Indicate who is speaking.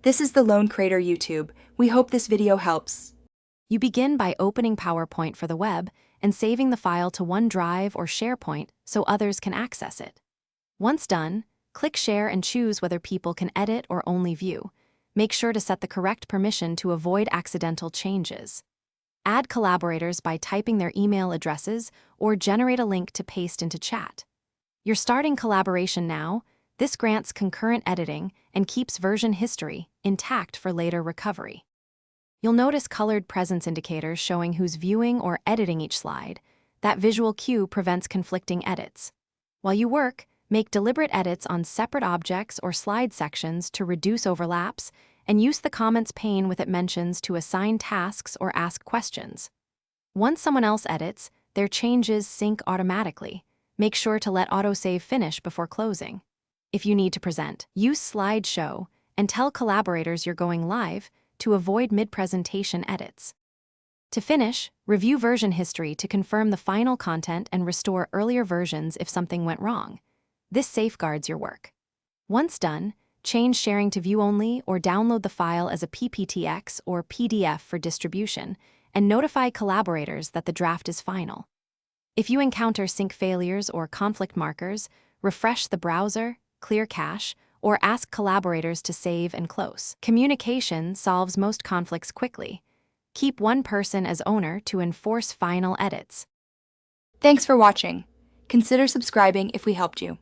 Speaker 1: This is the Lone Crater YouTube. We hope this video helps.
Speaker 2: You begin by opening PowerPoint for the web and saving the file to OneDrive or SharePoint so others can access it. Once done, click Share and choose whether people can edit or only view. Make sure to set the correct permission to avoid accidental changes. Add collaborators by typing their email addresses or generate a link to paste into chat. You're starting collaboration now. This grants concurrent editing and keeps version history intact for later recovery. You'll notice colored presence indicators showing who's viewing or editing each slide. That visual cue prevents conflicting edits. While you work, make deliberate edits on separate objects or slide sections to reduce overlaps, and use the comments pane with it mentions to assign tasks or ask questions. Once someone else edits, their changes sync automatically. Make sure to let autosave finish before closing. If you need to present, use slideshow and tell collaborators you're going live to avoid mid-presentation edits. To finish, review version history to confirm the final content and restore earlier versions if something went wrong. This safeguards your work. Once done, change sharing to view only or download the file as a PPTX or PDF for distribution, and notify collaborators that the draft is final. If you encounter sync failures or conflict markers, refresh the browser, clear cache, or ask collaborators to save and close. Communication solves most conflicts quickly. Keep one person as owner to enforce final edits.
Speaker 1: Thanks for watching. Consider subscribing if we helped you.